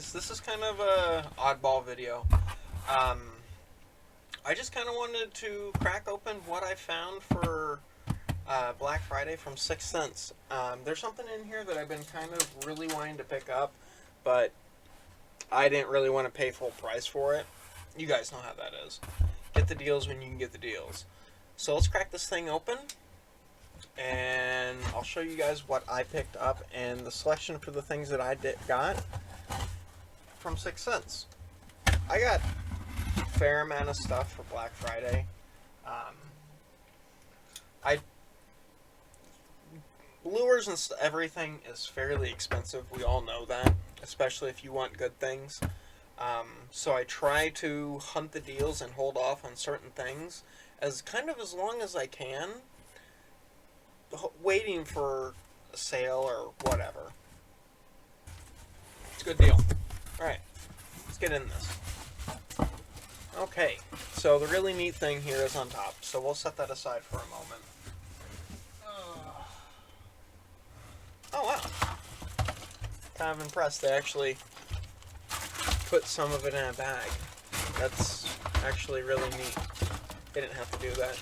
guys, this is kind of a oddball video. I just kind of wanted to crack open what I found for Black Friday from 6 cents. There's something in here that I've been kind of really wanting to pick up, but I didn't really want to pay full price for it. You guys know how that is. Get the deals when you can get the deals. So let's crack this thing open, and I'll show you guys what I picked up and the selection for the things that I got from 6 cents. I got a fair amount of stuff for Black Friday. Lures and everything is fairly expensive. We all know that, especially if you want good things. So I try to hunt the deals and hold off on certain things as long as I can, waiting for a sale or whatever. It's a good deal. Alright, let's get in this. Okay, so the really neat thing here is on top, so we'll set that aside for a moment. Oh wow, kind of impressed they actually put some of it in a bag. That's actually really neat. They didn't have to do that.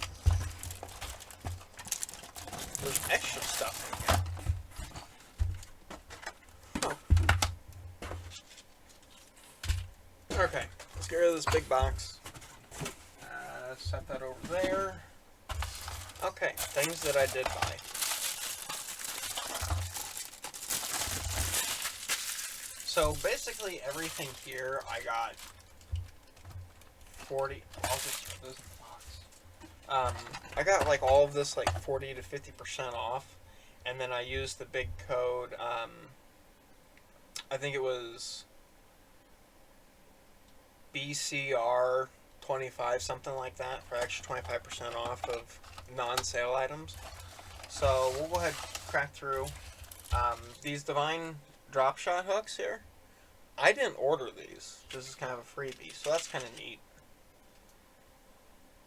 There's extra stuff in here. Okay, let's get rid of this big box. Set that over there. Okay, things that I did buy. So basically everything here I got 40. I'll just throw this in the box. I got like all of this like 40 to 50% off, and then I used the big code. I think it was BCR 25, something like that, for extra 25% off of non-sale items. So we'll go ahead and crack through these Divine Dropshot hooks here. I didn't order these. This is kind of a freebie, so that's kind of neat.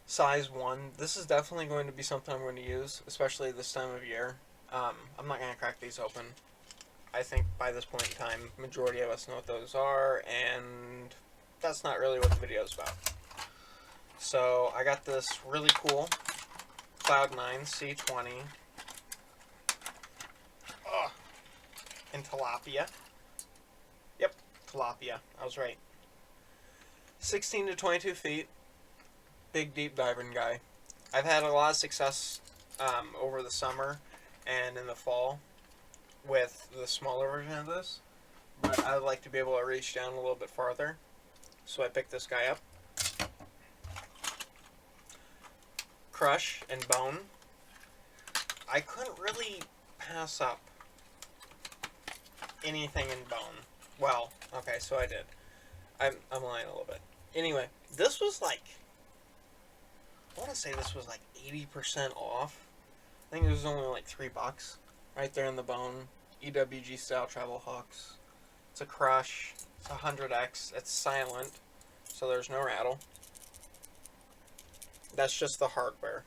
Size 1. This is definitely going to be something I'm going to use, especially this time of year. I'm not going to crack these open. I think by this point in time, majority of us know what those are, and that's not really what the video is about. So I got this really cool Cloud9 C20 in tilapia. Yep, tilapia. I was right. 16 to 22 feet. Big deep diving guy. I've had a lot of success over the summer and in the fall with the smaller version of this, but I would like to be able to reach down a little bit farther, so I picked this guy up. Crush and bone. I couldn't really pass up anything in bone. Well, okay, so I did. I'm lying a little bit. Anyway, this was like, I want to say this was like 80% off. I think it was only like $3 right there in the bone. EWG style travel hooks. It's a Crush. It's a 100X. It's silent, so there's no rattle. That's just the hardware.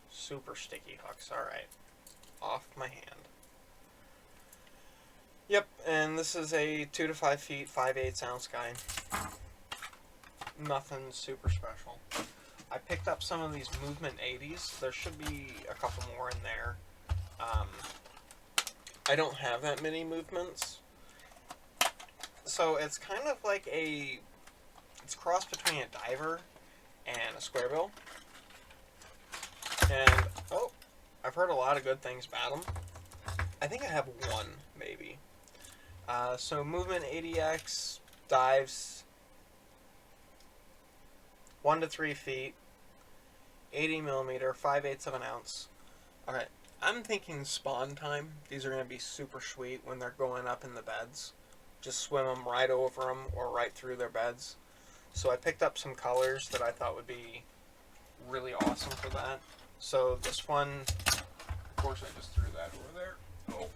Super sticky hooks. Alright. Off my hand. Yep, and this is a 2 to 5 feet, 5/8 ounce guy. Nothing super special. I picked up some of these Movement 80s. There should be a couple more in there. I don't have that many movements. So it's kind of like it's a cross between a diver and a square bill. And, oh, I've heard a lot of good things about them. I think I have one, maybe. So Movement 80X dives 1 to 3 feet, 80 millimeter, 5/8 of an ounce. Okay, I'm thinking spawn time. These are going to be super sweet when they're going up in the beds. Just swim them right over them or right through their beds. So I picked up some colors that I thought would be really awesome for that. So this one, of course I just threw that over there. Oh.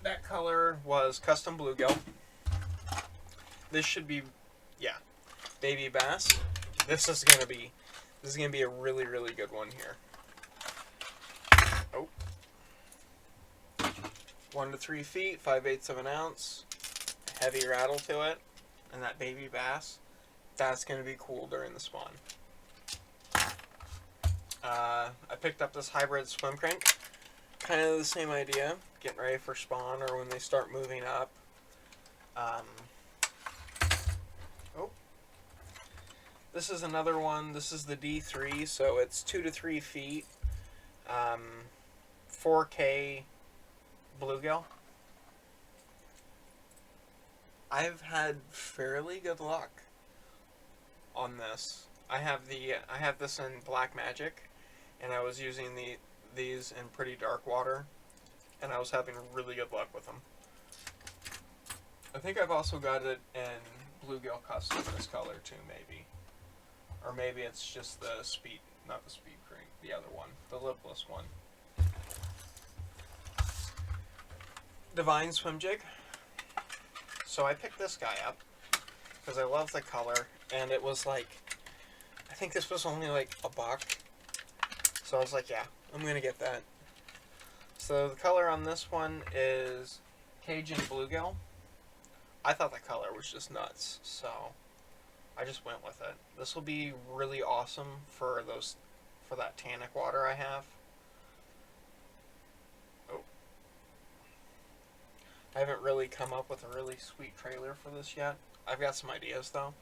That color was Custom Bluegill. This should be, yeah, Baby Bass. This is gonna be a really, really good one here. Oh. 1 to 3 feet, 5/8 of an ounce, heavy rattle to it, and that baby bass. That's going to be cool during the spawn. I picked up this hybrid swim crank. Kind of the same idea, getting ready for spawn or when they start moving up. This is another one. This is the D3, so it's 2 to 3 feet. 4K bluegill. I've had fairly good luck on this. I have this in Black Magic, and I was using these in pretty dark water, and I was having really good luck with them. I think I've also got it in bluegill custom this color too, maybe. Or maybe it's just the speed, not the speed crank, the other one, the lipless one. Divine Swim Jig. So I picked this guy up because I love the color, and it was like, I think this was only like $1. So I was like, yeah, I'm gonna get that. So the color on this one is Cajun Bluegill. I thought the color was just nuts, so I just went with it. This will be really awesome for that tannic water I have. Oh. I haven't really come up with a really sweet trailer for this yet. I've got some ideas though.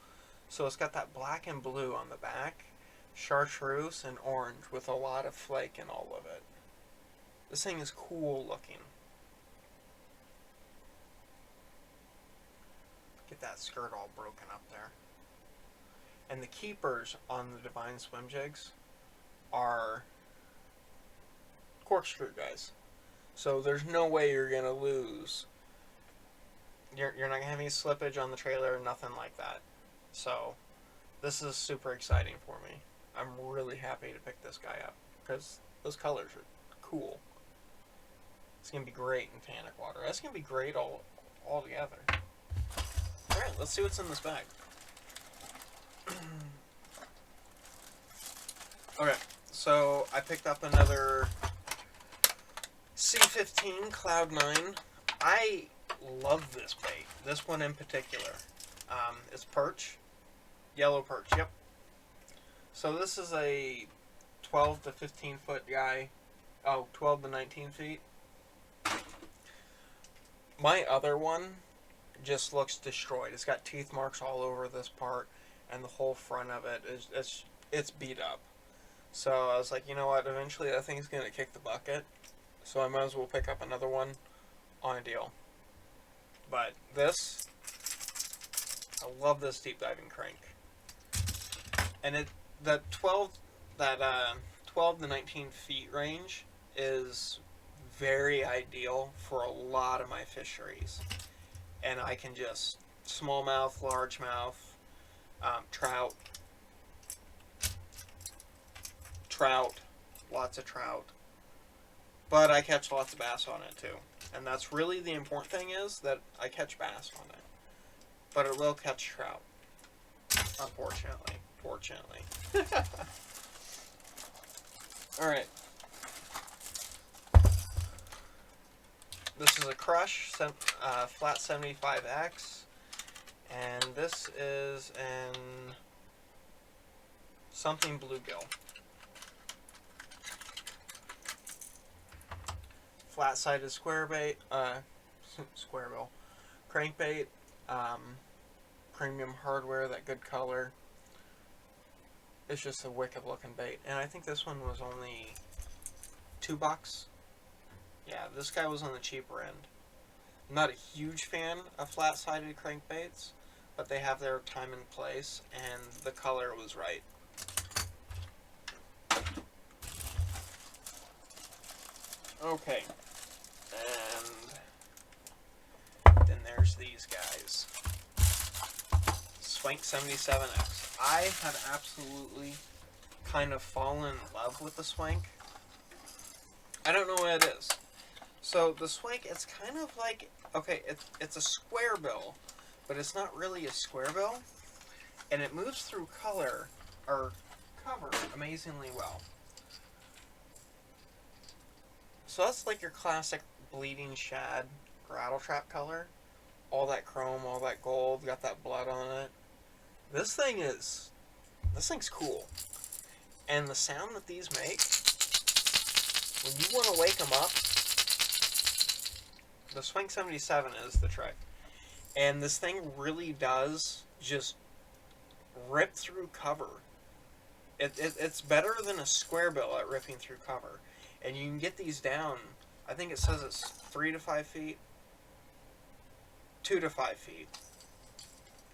So it's got that black and blue on the back, chartreuse and orange with a lot of flake in all of it. This thing is cool looking. Get that skirt all broken up there. And the keepers on the Divine Swim Jigs are corkscrew guys. So there's no way you're going to lose. You're not going to have any slippage on the trailer or nothing like that. So this is super exciting for me. I'm really happy to pick this guy up because those colors are cool. It's going to be great in tannic water. That's going to be great all together. Alright, let's see what's in this bag. Okay, so I picked up another C15 Cloud9. I love this bait. This one in particular. It's perch. Yellow perch, yep. So this is a 12 to 15 foot guy. Oh, 12 to 19 feet. My other one just looks destroyed. It's got teeth marks all over this part, and the whole front of it it's beat up. So I was like, you know what, eventually that thing's gonna kick the bucket, so I might as well pick up another one on a deal. But this, I love this deep diving crank. And that 12 to 19 feet range is very ideal for a lot of my fisheries. And I can just smallmouth, largemouth, trout, lots of trout. But I catch lots of bass on it too. And that's really the important thing, is that I catch bass on it. But it will catch trout. Unfortunately. Fortunately. Alright. This is a Crush Flat 75X. And this is an something bluegill. Flat-sided squarebill, crankbait, premium hardware, that good color. It's just a wicked looking bait, and I think this one was only $2. Yeah, this guy was on the cheaper end. I'm not a huge fan of flat-sided crankbaits, but they have their time and place, and the color was right. Okay. And then there's these guys. Swank 77X. I have absolutely kind of fallen in love with the Swank. I don't know what it is. So the Swank, it's kind of like, okay, it's a square bill, but it's not really a square bill, and it moves through cover amazingly well. So that's like your classic bleeding shad rattle trap color. All that chrome, all that gold, got that blood on it. This thing's cool. And the sound that these make, when you want to wake them up, the Swank 77 is the trick. And this thing really does just rip through cover. It's better than a square bill at ripping through cover. And you can get these down, I think it says it's 3 to 5 feet. 2 to 5 feet.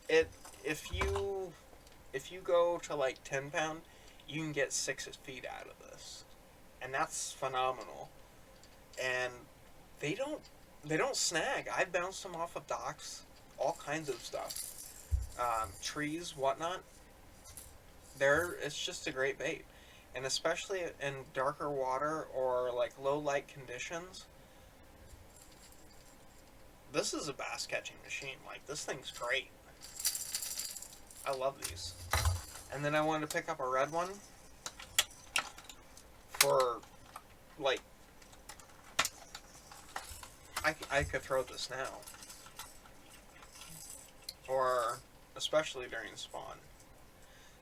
If you go to like 10 pound, you can get 6 feet out of this, and that's phenomenal. And they don't snag. I've bounced them off of docks, all kinds of stuff, trees, whatnot. It's just a great bait, and especially in darker water or like low light conditions. This is a bass catching machine. Like, this thing's great. I love these. And then I wanted to pick up a red one for, like, I could throw this now. Or, especially during spawn.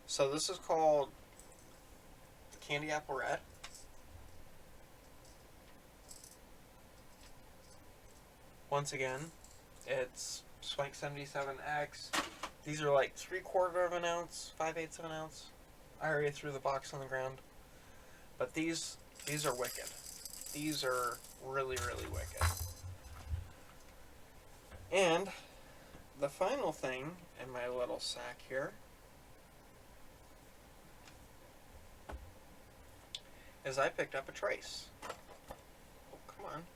So this is called Candy Apple Red. Once again, it's Swank 77X. These are like 3/4 of an ounce, 5/8 of an ounce. I already threw the box on the ground. But these are wicked. These are really, really wicked. And the final thing in my little sack here is I picked up a trace. Oh, come on.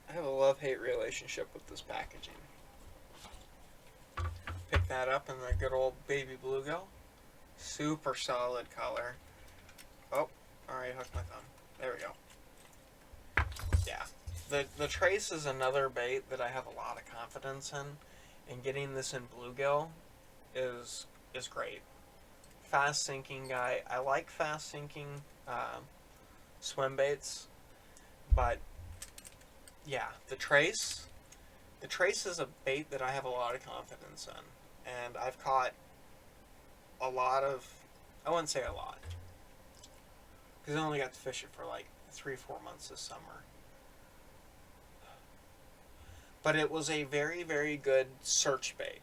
I have a love-hate relationship with this packaging. Pick that up in the good old baby bluegill. Super solid color. Oh, alright, hooked my thumb. There we go. Yeah. The trace is another bait that I have a lot of confidence in. And getting this in bluegill is great. Fast sinking guy. I like fast sinking swim baits, but yeah, the trace is a bait that I have a lot of confidence in, and I've caught a lot of, I wouldn't say a lot, because I only got to fish it for like 3-4 months this summer, but it was a very, very good search bait,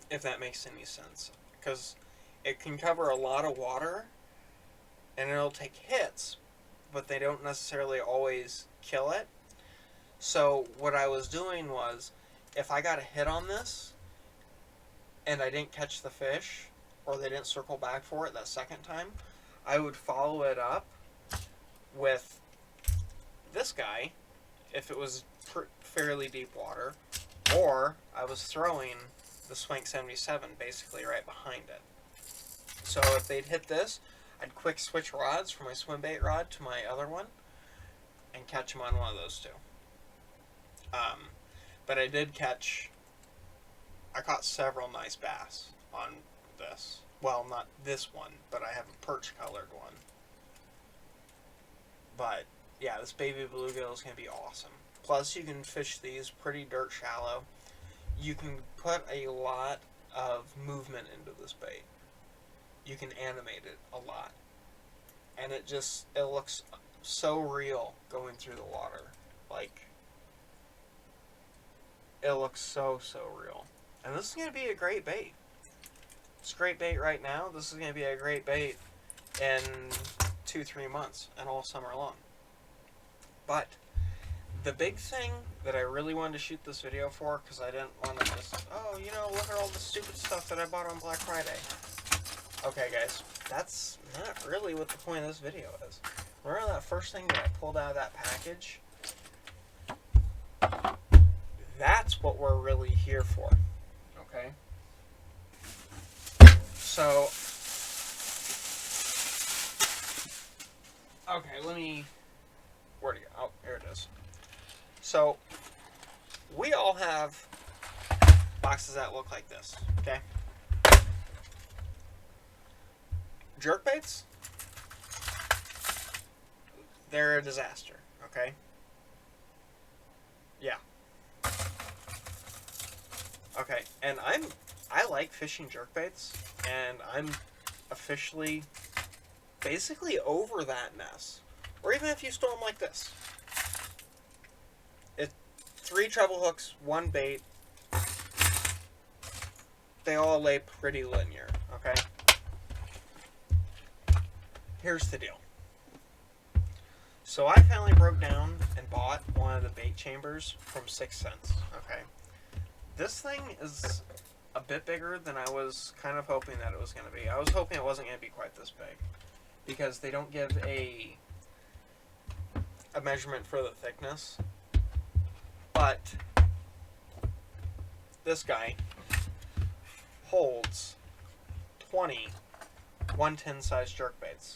if that makes any sense, because it can cover a lot of water, and it'll take hits, but they don't necessarily always kill it. So what I was doing was, if I got a hit on this and I didn't catch the fish, or they didn't circle back for it that second time, I would follow it up with this guy if it was fairly deep water, or I was throwing the Swank 77 basically right behind it. So if they'd hit this, I'd quick switch rods from my swim bait rod to my other one and catch them on one of those two. But I caught several nice bass on this. Well, not this one, but I have a perch colored one. But yeah, this baby bluegill is going to be awesome. Plus, you can fish these pretty dirt shallow. You can put a lot of movement into this bait. You can animate it a lot. And it looks so real going through the water. Like, it looks so real. And this is going to be a great bait. It's a great bait right now. This is going to be a great bait in 2-3 months and all summer long. But the big thing that I really wanted to shoot this video for, because I didn't want to just, oh, you know, look at all the stupid stuff that I bought on Black Friday. Okay, guys, that's not really what the point of this video is. Remember that first thing that I pulled out of that package? That's what we're really here for. Okay? So, okay, where'd it go? Oh, here it is. So, we all have boxes that look like this, okay? jerkbaits, they're a disaster, okay? Yeah. Okay, and I like fishing jerkbaits, and I'm officially basically over that mess. Or even if you store them like this. It's 3 treble hooks, 1 bait. They all lay pretty linear, okay? Here's the deal. So I finally broke down and bought one of the bait chambers from 6 Sense, okay? This thing is a bit bigger than I was kind of hoping that it was going to be. I was hoping it wasn't going to be quite this big, because they don't give a measurement for the thickness. But this guy holds 20 110 size jerkbaits,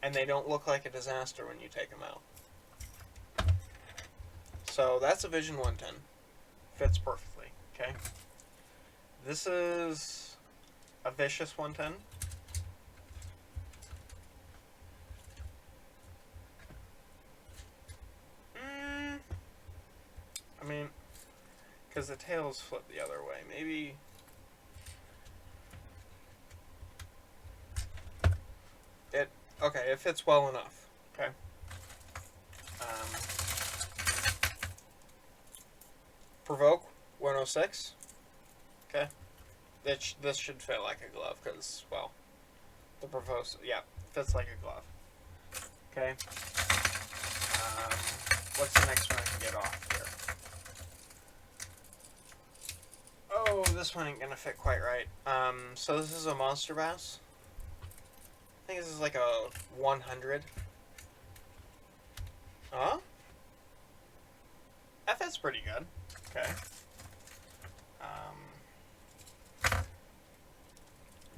and they don't look like a disaster when you take them out. So that's a Vision 110. Fits perfectly, okay? This is a Vicious 110. I mean, because the tail's flipped the other way. Maybe... Okay, it fits well enough, okay? Provoke 106. Okay. This should fit like a glove because, well, the Provoke, yeah, fits like a glove. Okay. What's the next one I can get off here? Oh, this one ain't gonna fit quite right. So this is a Monster Bass. I think this is like a 100. Huh? That fits pretty good. Okay.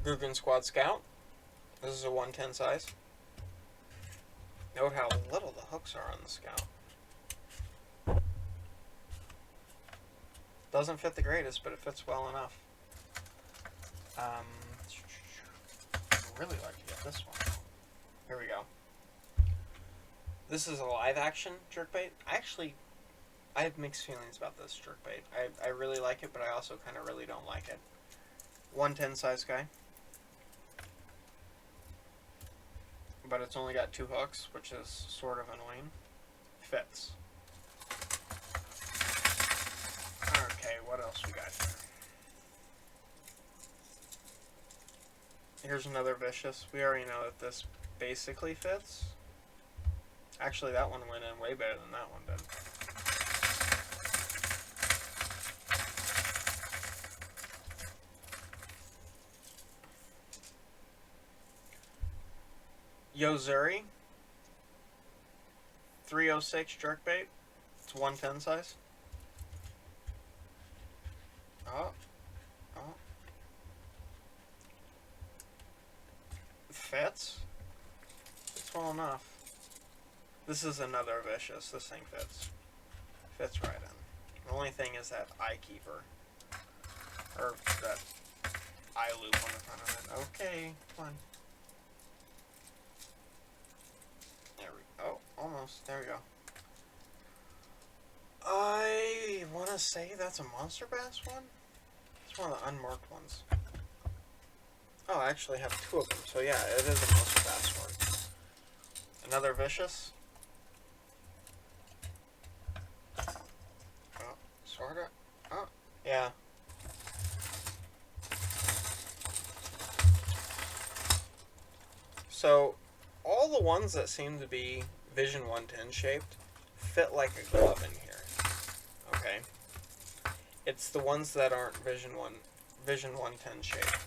Guggen Squad Scout. This is a 110 size. Note how little the hooks are on the Scout. Doesn't fit the greatest, but it fits well enough. I'd really like to get this one. Here we go. This is a live action jerkbait. I have mixed feelings about this jerkbait. I really like it, but I also kind of really don't like it. 110 size guy. But it's only got 2 hooks, which is sort of annoying. Fits. Okay, what else we got here? Here's another Vicious. We already know that this basically fits. Actually, that one went in way better than that one did. Yozuri 306 jerkbait. It's 110 size. Oh. Fits. Fits well enough. This is another Vicious. This thing fits. Fits right in. The only thing is that eye keeper. Or that eye loop on the front of it. Okay, come on. There we go. Oh, almost. There we go. I want to say that's a Monster Bass one. It's one of the unmarked ones. Oh, I actually have 2 of them. So yeah, it is a Monster Bass one. Another Vicious. Oh, sorta. Oh, yeah. So, all the ones that seem to be Vision 110 shaped fit like a glove in here. Okay? It's the ones that aren't Vision 110 shaped.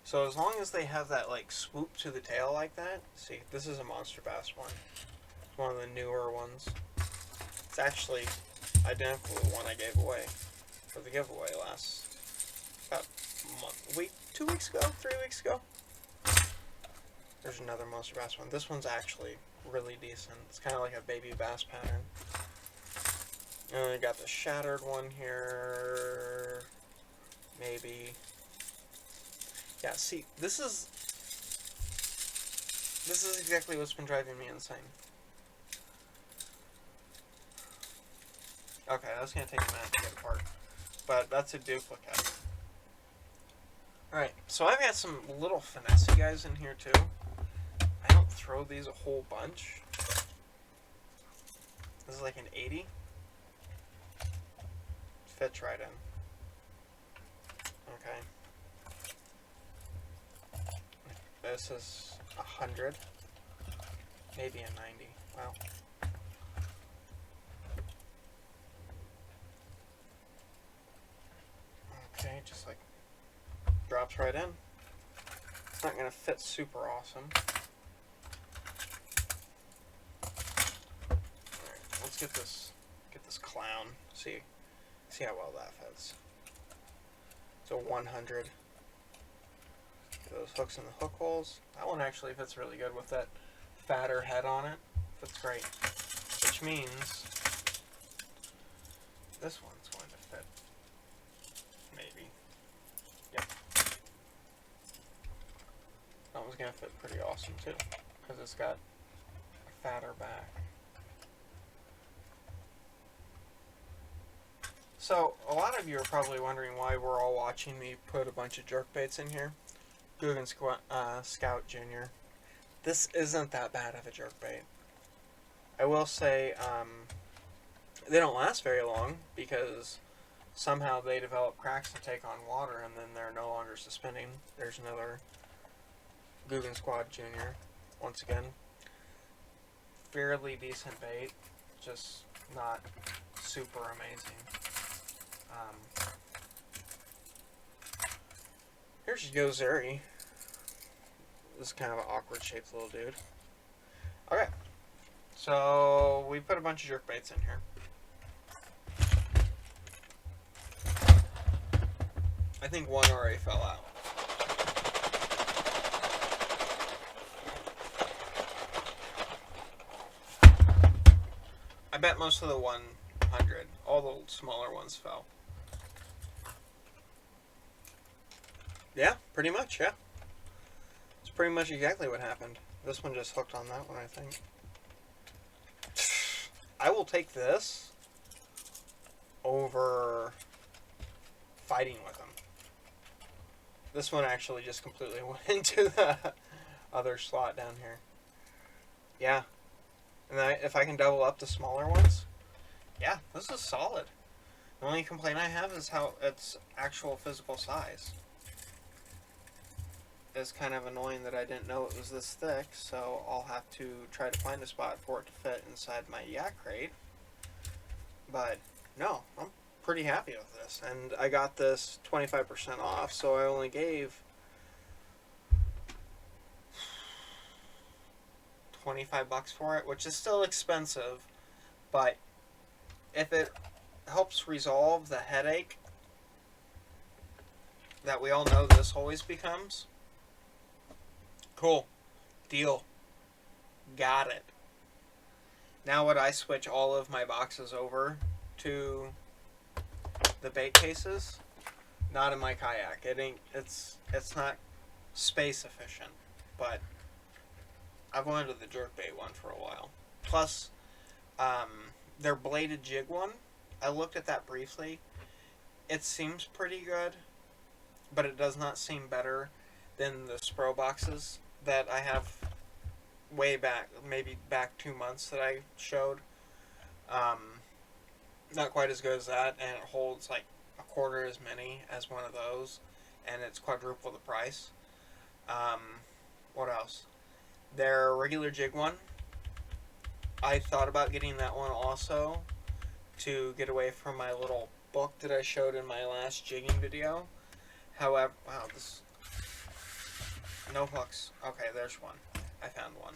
So as long as they have that like swoop to the tail like that, see, this is a Monster Bass one. It's one of the newer ones. It's actually identical to the one I gave away for the giveaway last about a week, 2 weeks ago, 3 weeks ago. There's another Monster Bass one. This one's actually really decent. It's kind of like a baby bass pattern. And I got the shattered one here. Maybe. Yeah, see, this is This is exactly what's been driving me insane. Okay, that's going to take a minute to get apart. But that's a duplicate. Alright, so I've got some little finessey guys in here too. I don't throw these a whole bunch. This is like an 80. Fits right in. Okay. This is 100. Maybe a 90. Wow. Okay, just like drops right in. It's not going to fit super awesome. Alright, let's get this clown. See how well that fits. So 100. Get those hooks in the hook holes. That one actually fits really good with that fatter head on it. Fits great. Which means this one's going to fit. Maybe. Yep. That one's going to fit pretty awesome too, because it's got a fatter back. So, a lot of you are probably wondering why we're all watching me put a bunch of jerkbaits in here. Guggen Scout Jr. This isn't that bad of a jerkbait. I will say, they don't last very long because somehow they develop cracks to take on water and then they're no longer suspending. There's another Guggen Squad Jr. Once again. Fairly decent bait, just not super amazing. Here's Yozeri. This is kind of an awkward shaped little dude. Okay, so we put a bunch of jerkbaits in here. I think one already fell out. I bet most of the 100, all the smaller ones fell. Yeah, pretty much, yeah. It's pretty much exactly what happened. This one just hooked on that one, I think. I will take this over fighting with him. This one actually just completely went into the other slot down here. Yeah. And then if I can double up the smaller ones, yeah, this is solid. The only complaint I have is how its actual physical size. It's kind of annoying that I didn't know it was this thick, so I'll have to try to find a spot for it to fit inside my yak crate. But no, I'm pretty happy with this. And I got this 25% off, so I only gave 25 bucks for it, which is still expensive, but if it helps resolve the headache that we all know this always becomes, cool. Deal. Got it. Now would I switch all of my boxes over to the bait cases? Not in my kayak. It's not space efficient, but I've wanted the jerkbait one for a while. Plus, their bladed jig one, I looked at that briefly. It seems pretty good, but it does not seem better than the Spro boxes that I have way back, maybe back 2 months that I showed. Not quite as good as that, and it holds like a quarter as many as one of those, and it's quadruple the price. What else? Their regular jig one, I thought about getting that one also to get away from my little book that I showed in my last jigging video. However, wow, this... No hooks. Okay, there's one. I found one.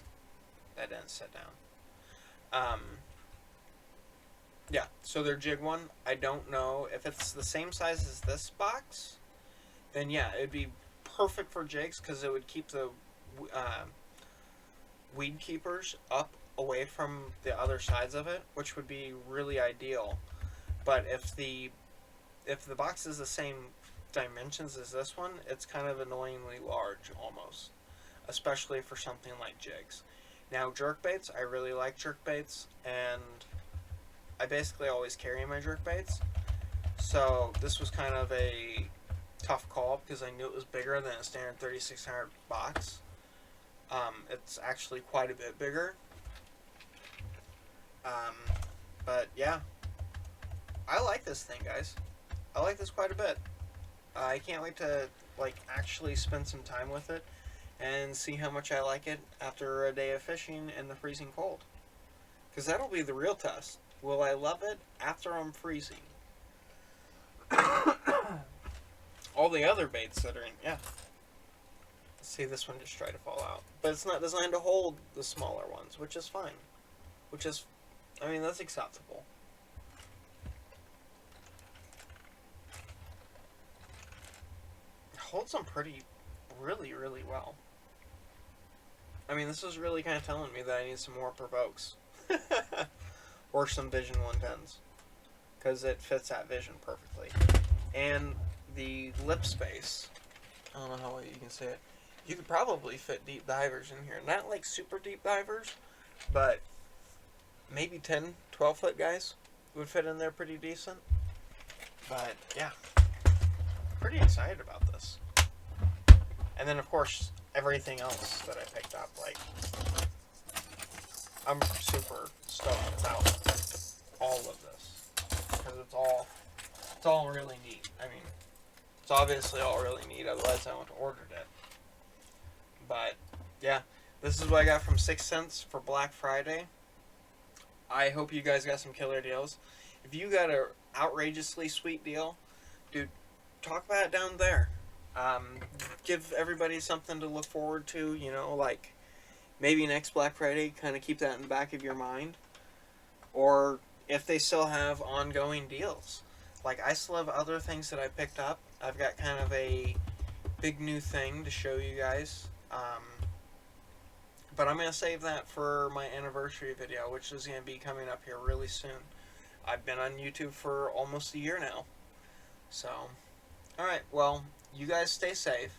That didn't sit down. Yeah, so their jig one, I don't know. If it's the same size as this box, then yeah, it'd be perfect for jigs because it would keep the weed keepers up away from the other sides of it, which would be really ideal. But if the box is the same dimensions as this one, it's kind of annoyingly large almost. especially for something like jigs. Now, jerkbaits, I really like jerkbaits, and I basically always carry my jerkbaits. So this was kind of a tough call because I knew it was bigger than a standard 3600 box. It's actually quite a bit bigger. But yeah, I like this thing, guys. I like this quite a bit. I can't wait to actually spend some time with it and see how much I like it after a day of fishing in the freezing cold. Because that'll be the real test. Will I love it after I'm freezing? All the other baits that are in, yeah. See, this one just tried to fall out. But it's not designed to hold the smaller ones, which is fine. That's acceptable. It holds them really, really well. This is really kind of telling me that I need some more provokes. Or some Vision 110s. Because it fits that vision perfectly. And the lip space, I don't know how well you can say it. You could probably fit deep divers in here. Not like super deep divers, but maybe 10, 12 foot guys would fit in there pretty decent. But yeah, pretty excited about this. And then of course, everything else that I picked up, I'm super stoked about all of this. Because it's all really neat. It's obviously all really neat, otherwise I wouldn't have ordered it. But yeah, this is what I got from 6 Sense for Black Friday. I hope you guys got some killer deals. If you got an outrageously sweet deal, dude, talk about it down there. Give everybody something to look forward to, maybe next Black Friday, kind of keep that in the back of your mind. Or if they still have ongoing deals. I still have other things that I picked up. I've got kind of a big new thing to show you guys. But I'm going to save that for my anniversary video, which is going to be coming up here really soon. I've been on YouTube for almost a year now. So, alright, well, you guys stay safe.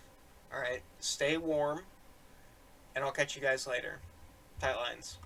Alright, stay warm. And I'll catch you guys later. Tight lines.